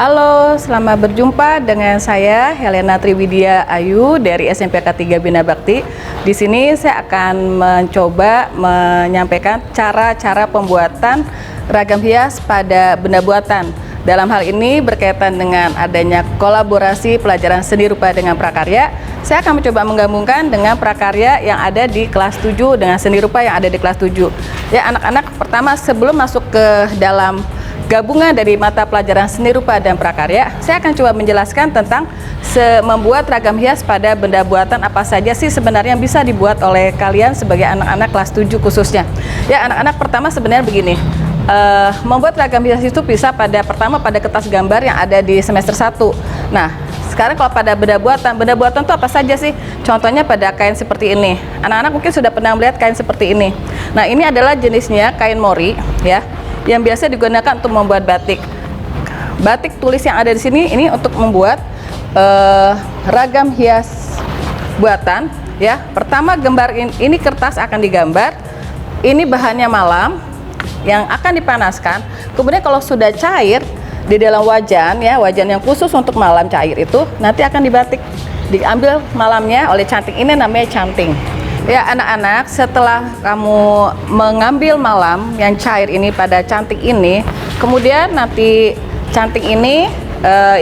Halo, selamat berjumpa dengan saya Helena Triwidia Ayu dari SMPK 3 Bina Bakti. Di sini saya akan mencoba menyampaikan cara-cara pembuatan ragam hias pada benda buatan. Dalam hal ini berkaitan dengan adanya kolaborasi pelajaran seni rupa dengan prakarya. Saya akan mencoba menggabungkan dengan prakarya yang ada di kelas 7 dengan seni rupa yang ada di kelas 7. Ya, anak-anak, pertama sebelum masuk ke dalam gabungan dari mata pelajaran seni rupa dan prakarya, saya akan coba menjelaskan tentang membuat ragam hias pada benda buatan apa saja sih sebenarnya yang bisa dibuat oleh kalian sebagai anak-anak kelas 7 khususnya. Ya, anak-anak, pertama sebenarnya begini. Membuat ragam hias itu bisa pertama pada kertas gambar yang ada di semester 1. Nah, sekarang kalau pada benda buatan itu apa saja sih? Contohnya pada kain seperti ini. Anak-anak mungkin sudah pernah melihat kain seperti ini. Nah, ini adalah jenisnya kain mori, ya, yang biasa digunakan untuk membuat batik. Batik tulis yang ada di sini ini untuk membuat ragam hias buatan, ya. Pertama, gambar ini kertas akan digambar. Ini bahannya malam yang akan dipanaskan. Kemudian kalau sudah cair di dalam wajan, ya, wajan yang khusus untuk malam cair itu nanti akan dibatik. Diambil malamnya oleh canting, ini namanya canting. Ya, anak-anak, setelah kamu mengambil malam yang cair ini pada canting ini, kemudian nanti canting ini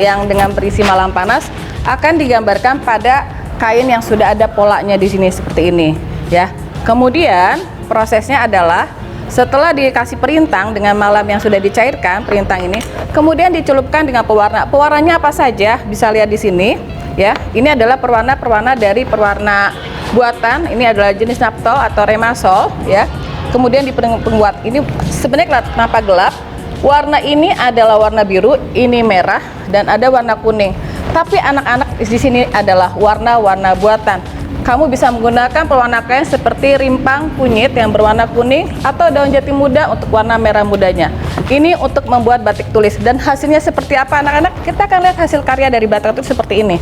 yang dengan berisi malam panas akan digambarkan pada kain yang sudah ada polanya di sini seperti ini, ya. Kemudian prosesnya adalah setelah dikasih perintang dengan malam yang sudah dicairkan, perintang ini kemudian dicelupkan dengan pewarna. Pewarnanya apa saja? Bisa lihat di sini, ya. Ini adalah perwarna dari pewarna buatan. Ini adalah jenis naptol atau remasol, ya. Kemudian di pembuat ini sebenarnya kenapa gelap? Warna ini adalah warna biru, ini merah, dan ada warna kuning. Tapi anak-anak di sini adalah warna-warna buatan. Kamu bisa menggunakan pewarna kain seperti rimpang kunyit yang berwarna kuning atau daun jati muda untuk warna merah mudanya. Ini untuk membuat batik tulis, dan hasilnya seperti apa anak-anak? Kita akan lihat hasil karya dari batik tulis seperti ini.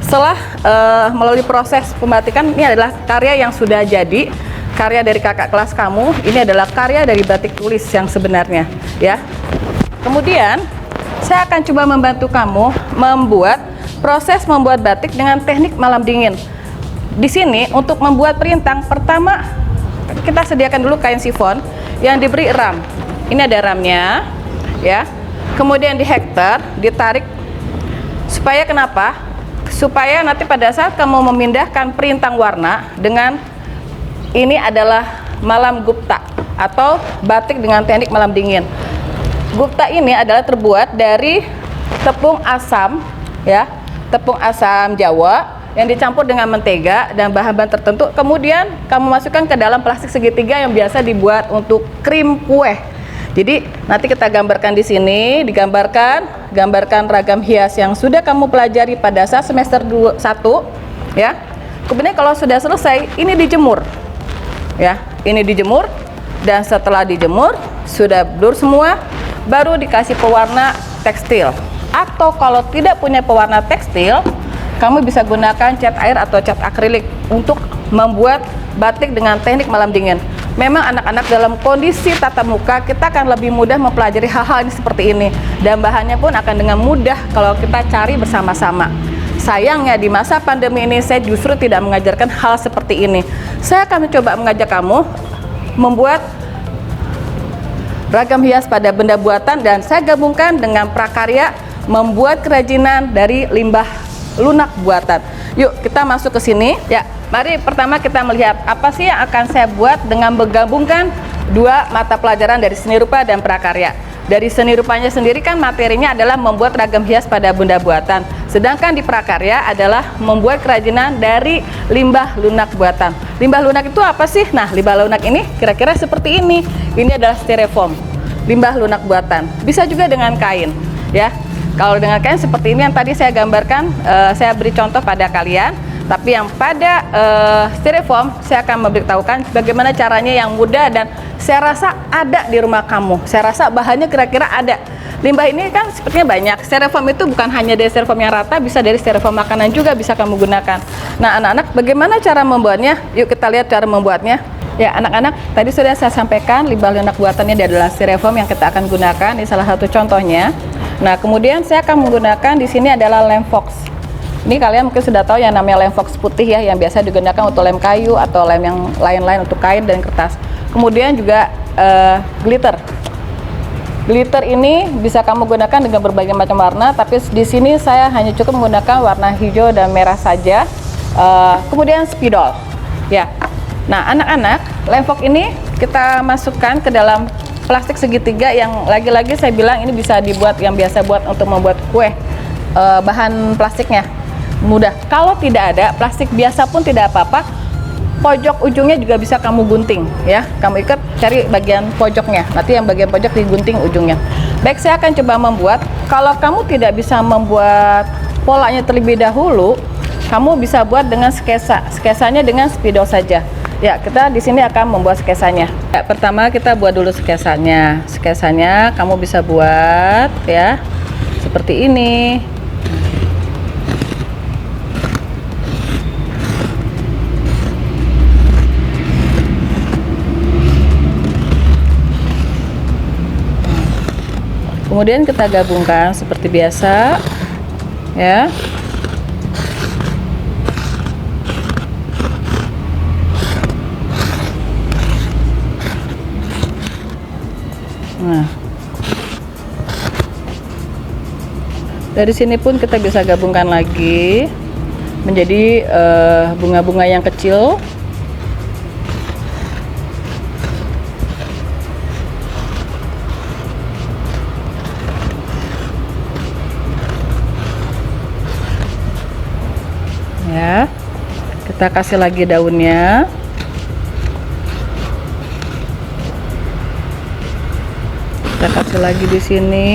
Setelah melalui proses pembatikan, ini adalah karya yang sudah jadi, karya dari kakak kelas kamu. Ini adalah karya dari batik tulis yang sebenarnya, ya. Kemudian saya akan coba membantu kamu membuat proses membuat batik dengan teknik malam dingin. Di sini untuk membuat perintang, pertama kita sediakan dulu kain sifon yang diberi ram. Ini ada ramnya, ya. Kemudian di hektar ditarik supaya kenapa? Supaya nanti pada saat kamu memindahkan perintang warna dengan ini adalah malam gupta atau batik dengan teknik malam dingin. Gupta ini adalah terbuat dari tepung asam, ya, tepung asam Jawa yang dicampur dengan mentega dan bahan-bahan tertentu. Kemudian kamu masukkan ke dalam plastik segitiga yang biasa dibuat untuk krim kue. Jadi nanti kita gambarkan di sini, gambarkan ragam hias yang sudah kamu pelajari pada saat semester 1, ya. Kemudian kalau sudah selesai, ini dijemur, ya. Ini dijemur, dan setelah dijemur sudah blur semua, baru dikasih pewarna tekstil. Atau kalau tidak punya pewarna tekstil, kamu bisa gunakan cat air atau cat akrilik untuk membuat batik dengan teknik malam dingin. Memang anak-anak dalam kondisi tatap muka kita akan lebih mudah mempelajari hal-hal ini seperti ini, dan bahannya pun akan dengan mudah kalau kita cari bersama-sama. Sayangnya di masa pandemi ini saya justru tidak mengajarkan hal seperti ini. Saya akan mencoba mengajak kamu membuat ragam hias pada benda buatan, dan saya gabungkan dengan prakarya membuat kerajinan dari limbah lunak buatan. Yuk kita masuk ke sini, ya. Mari pertama kita melihat apa sih yang akan saya buat dengan menggabungkan dua mata pelajaran dari seni rupa dan prakarya. Dari seni rupanya sendiri kan materinya adalah membuat ragam hias pada benda buatan, sedangkan di prakarya adalah membuat kerajinan dari limbah lunak buatan. Limbah lunak itu apa sih? Nah, limbah lunak ini kira-kira seperti ini. Ini adalah styrofoam, limbah lunak buatan. Bisa juga dengan kain, ya. Kalau dengan kain seperti ini yang tadi saya gambarkan, saya beri contoh pada kalian. Tapi yang pada styrofoam, saya akan memberitahukan bagaimana caranya yang mudah, dan saya rasa ada di rumah kamu. Saya rasa bahannya kira-kira ada. Limbah ini kan sepertinya banyak. Styrofoam itu bukan hanya dari styrofoam yang rata, bisa dari styrofoam makanan juga bisa kamu gunakan. Nah, anak-anak, bagaimana cara membuatnya? Yuk kita lihat cara membuatnya. Ya, anak-anak, tadi sudah saya sampaikan limbah lunak buatannya adalah styrofoam yang kita akan gunakan. Ini salah satu contohnya. Nah, kemudian saya akan menggunakan di sini adalah lem fox. Ini kalian mungkin sudah tahu yang namanya lem fox putih ya, yang biasa digunakan untuk lem kayu atau lem yang lain-lain untuk kain dan kertas. Kemudian juga glitter. Glitter ini bisa kamu gunakan dengan berbagai macam warna, tapi di sini saya hanya cukup menggunakan warna hijau dan merah saja. Kemudian spidol. Ya. Nah, anak-anak, lem fox ini kita masukkan ke dalam plastik segitiga yang lagi-lagi saya bilang ini bisa dibuat yang biasa buat untuk membuat kue. Bahan plastiknya mudah. Kalau tidak ada plastik biasa pun tidak apa-apa. Pojok ujungnya juga bisa kamu gunting ya. Kamu ikat, cari bagian pojoknya. Nanti yang bagian pojok digunting ujungnya. Baik, saya akan coba membuat. Kalau kamu tidak bisa membuat polanya terlebih dahulu, kamu bisa buat dengan skesa. Skesanya dengan spidol saja. Ya, kita di sini akan membuat skesanya. Ya, pertama kita buat dulu skesanya. Skesanya kamu bisa buat ya seperti ini. Kemudian kita gabungkan seperti biasa ya. Nah, dari sini pun kita bisa gabungkan lagi menjadi bunga-bunga yang kecil. Ya, kita kasih lagi daunnya. Kita kasih lagi di sini.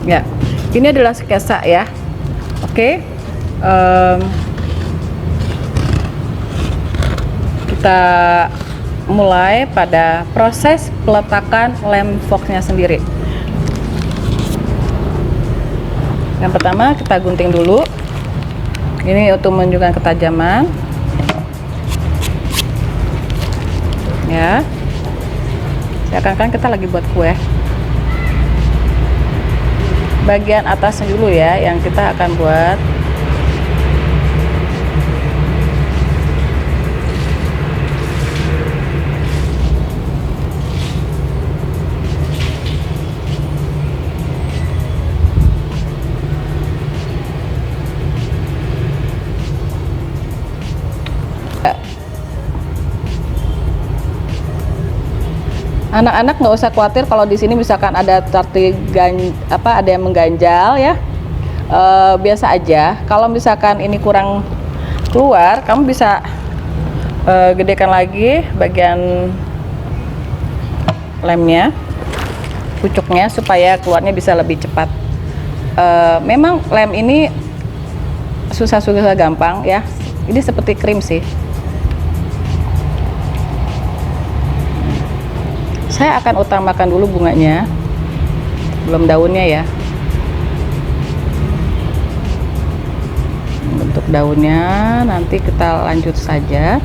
Ya, ini adalah skesa ya. Oke. Kita mulai pada proses peletakan lem foxnya sendiri. Yang pertama kita gunting dulu. Ini untuk menunjukkan ketajaman. Ya. Seakan-akan kita lagi buat kue. Bagian atasnya dulu ya yang kita akan buat. Anak-anak nggak usah khawatir kalau di sini misalkan ada ada yang mengganjal ya. Biasa aja. Kalau misalkan ini kurang keluar, kamu bisa gedekan lagi bagian lemnya, pucuknya supaya keluarnya bisa lebih cepat. Memang lem ini susah gampang ya. Ini seperti krim sih. Saya akan utamakan dulu bunganya, belum daunnya ya. Untuk daunnya nanti kita lanjut saja.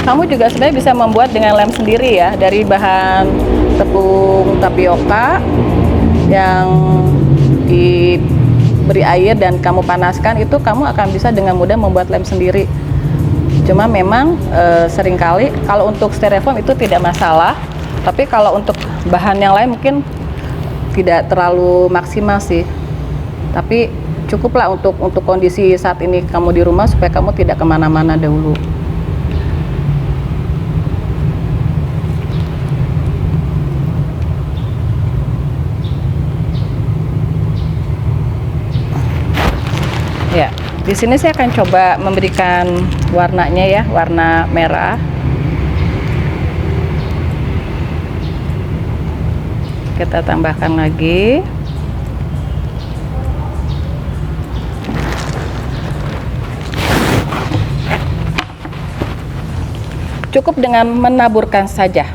Kamu juga sebenarnya bisa membuat dengan lem sendiri ya, dari bahan tepung tapioka yang diberi air dan kamu panaskan, itu kamu akan bisa dengan mudah membuat lem sendiri. Cuma memang seringkali kalau untuk styrofoam itu tidak masalah, tapi kalau untuk bahan yang lain mungkin tidak terlalu maksimal sih. Tapi cukuplah untuk kondisi saat ini kamu di rumah supaya kamu tidak kemana-mana dahulu. Ya, di sini saya akan coba memberikan warnanya ya, warna merah. Kita tambahkan lagi. Cukup dengan menaburkan saja.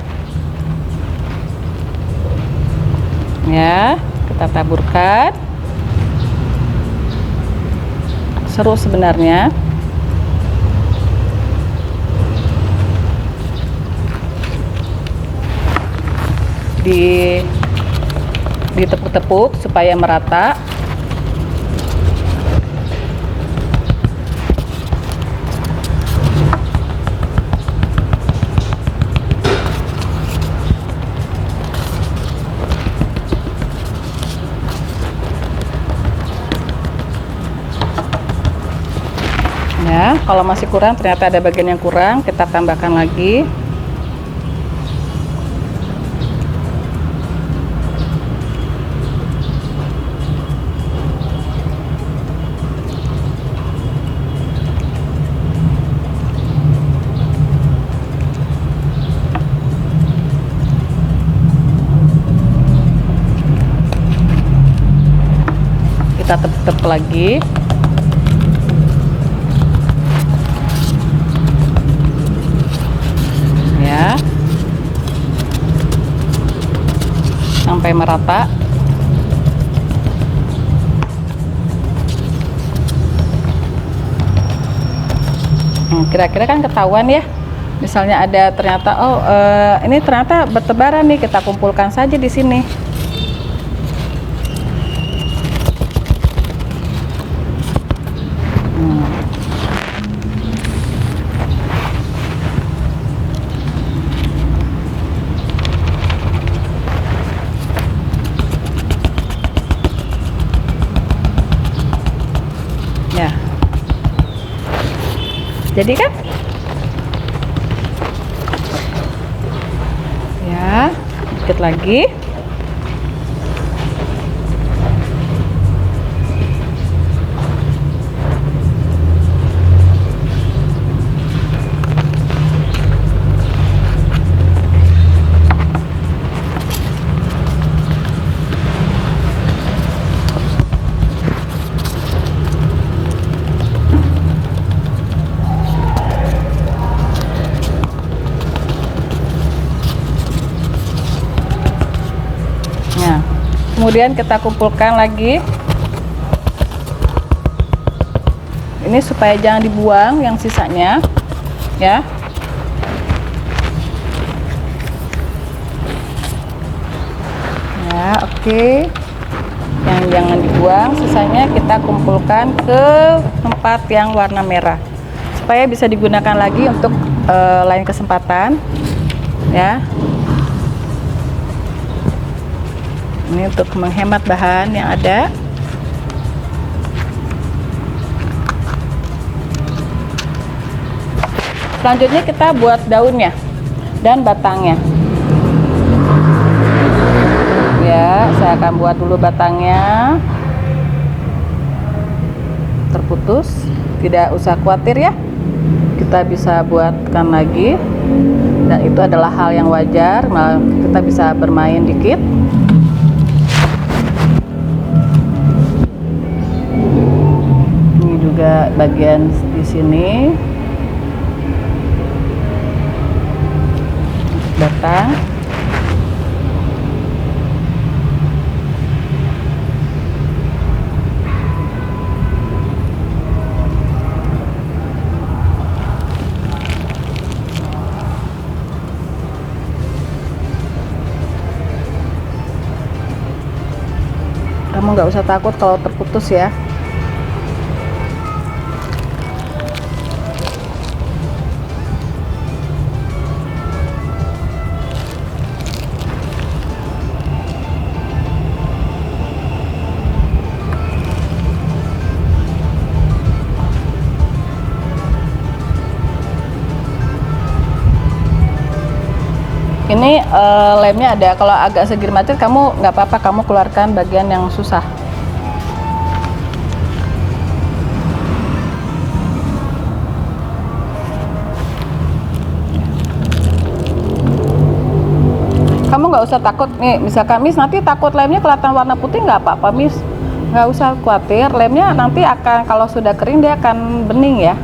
Ya, kita taburkan. Seru sebenarnya. Ditepuk-tepuk supaya merata. Ya, kalau masih kurang, ternyata ada bagian yang kurang, kita tambahkan lagi. Kita tepuk-tepuk lagi. Ya, sampai merata. Kira-kira kan ketahuan ya, misalnya ada ternyata ini ternyata bertebaran nih, kita kumpulkan saja di sini. Ya, jadi kan ya, dikit lagi. Nah, kemudian kita kumpulkan lagi. Ini supaya jangan dibuang yang sisanya, ya. Ya, oke. Yang jangan dibuang, sisanya kita kumpulkan ke tempat yang warna merah, supaya bisa digunakan lagi untuk lain kesempatan, ya. Ini untuk menghemat bahan yang ada. Selanjutnya kita buat daunnya dan batangnya. Ya, saya akan buat dulu batangnya. Terputus, tidak usah khawatir ya. Kita bisa buatkan lagi. Dan itu adalah hal yang wajar, malah kita bisa bermain dikit. Juga bagian di sini batang. Kamu nggak usah takut kalau terputus ya. Ini lemnya ada, kalau agak segir macet kamu nggak apa-apa, kamu keluarkan bagian yang susah. nggak usah takut nih, misalkan Miss nanti takut lemnya kelihatan warna putih, nggak apa-apa Miss, nggak usah khawatir, lemnya nanti akan kalau sudah kering dia akan bening ya.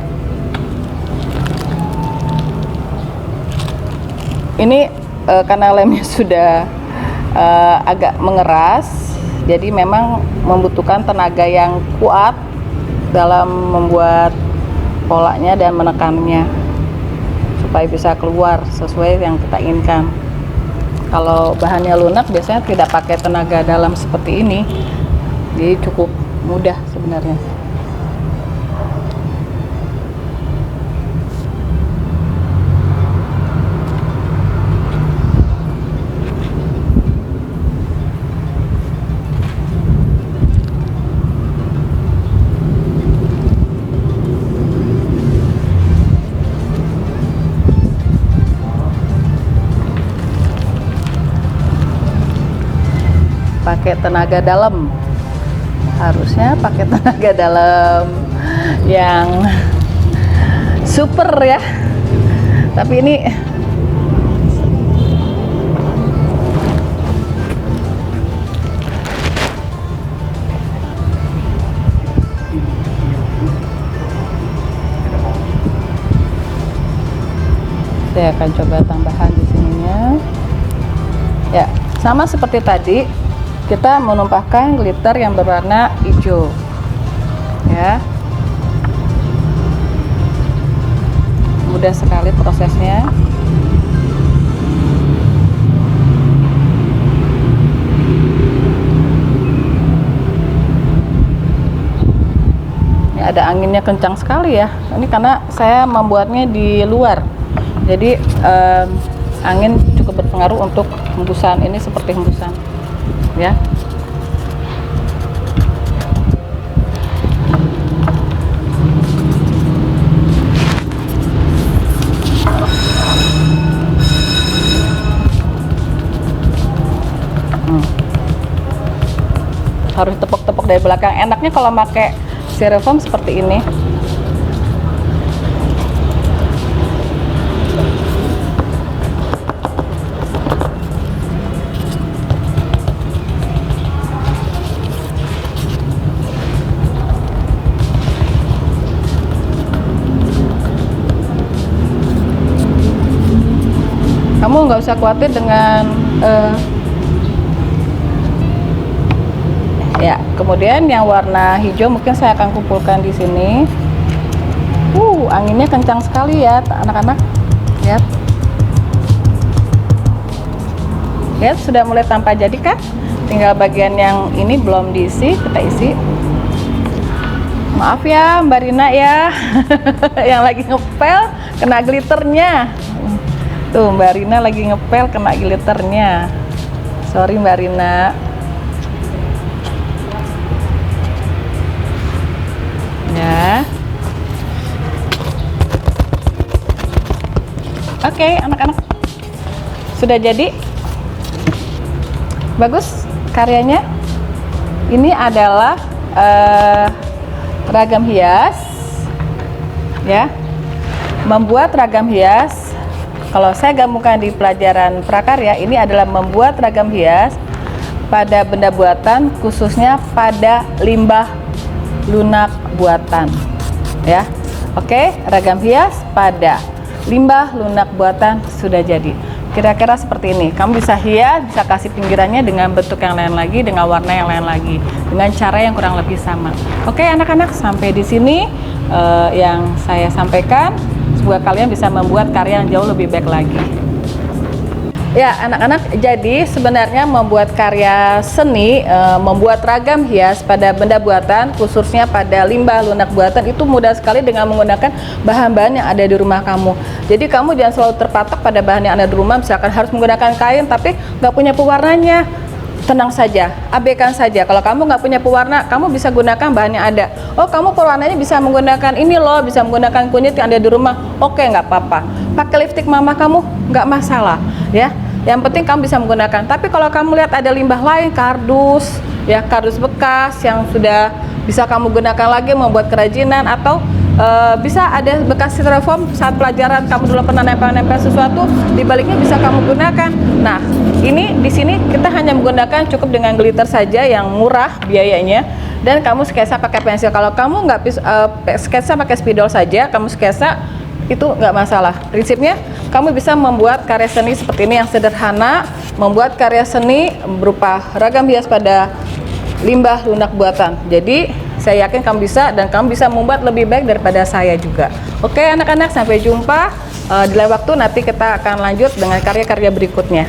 Ini karena lemnya sudah agak mengeras, jadi memang membutuhkan tenaga yang kuat dalam membuat polanya dan menekannya supaya bisa keluar sesuai yang kita inginkan. Kalau bahannya lunak biasanya tidak pakai tenaga dalam seperti ini, jadi cukup mudah sebenarnya. Pakai tenaga dalam, harusnya pakai tenaga dalam yang super ya, tapi ini saya akan coba tambahan di sininya ya, sama seperti tadi kita menumpahkan glitter yang berwarna hijau ya. Mudah sekali prosesnya. Ini ada anginnya kencang sekali ya, ini karena saya membuatnya di luar, jadi angin cukup berpengaruh untuk hembusan. Ini seperti hembusan ya. Harus tepuk-tepuk dari belakang. Enaknya kalau pakai styrofoam seperti ini. Kamu nggak usah khawatir dengan ya. Kemudian yang warna hijau mungkin saya akan kumpulkan di sini. Anginnya kencang sekali ya anak-anak. Lihat, lihat sudah mulai tampak jadi kan? Tinggal bagian yang ini belum diisi, kita isi. Maaf ya Mbak Rina ya, yang lagi ngepel kena glitternya. Tuh Mbak Rina lagi ngepel kena glitternya. Sorry Mbak Rina. Ya. Oke, anak-anak. Sudah jadi. Bagus karyanya. Ini adalah ragam hias. Ya. Membuat ragam hias. Kalau saya gabungkan di pelajaran prakarya, ini adalah membuat ragam hias pada benda buatan, khususnya pada limbah lunak buatan ya. Oke, ragam hias pada limbah lunak buatan sudah jadi. Kira-kira seperti ini. Kamu bisa hias, bisa kasih pinggirannya dengan bentuk yang lain lagi, dengan warna yang lain lagi, dengan cara yang kurang lebih sama. Oke anak-anak, sampai di sini yang saya sampaikan. Semoga kalian bisa membuat karya yang jauh lebih baik lagi. Ya anak-anak, jadi sebenarnya membuat karya seni, membuat ragam hias pada benda buatan, khususnya pada limbah lunak buatan, itu mudah sekali dengan menggunakan bahan-bahan yang ada di rumah kamu. Jadi kamu jangan selalu terpatok pada bahan yang ada di rumah, misalkan harus menggunakan kain tapi nggak punya pewarnanya. Tenang saja, abaikan saja. Kalau kamu nggak punya pewarna, kamu bisa gunakan bahan yang ada. Oh, kamu pewarnanya bisa menggunakan ini loh, bisa menggunakan kunyit yang ada di rumah. Oke, nggak apa-apa. Pakai lipstik mama kamu, nggak masalah, ya. Yang penting kamu bisa menggunakan. Tapi kalau kamu lihat ada limbah lain, kardus, ya kardus bekas yang sudah bisa kamu gunakan lagi membuat kerajinan, atau bisa ada bekas styrofoam saat pelajaran kamu dulu pernah nempel-nempel sesuatu, di baliknya bisa kamu gunakan. Nah, ini di sini kita hanya menggunakan cukup dengan glitter saja yang murah biayanya, dan kamu sketsa pakai pensil. Kalau kamu nggak sketsa pakai spidol saja, kamu sketsa itu nggak masalah. Prinsipnya kamu bisa membuat karya seni seperti ini yang sederhana, membuat karya seni berupa ragam hias pada limbah lunak buatan. Jadi saya yakin kamu bisa, dan kamu bisa membuat lebih baik daripada saya juga. Oke anak-anak, sampai jumpa di lain waktu. Nanti kita akan lanjut dengan karya-karya berikutnya.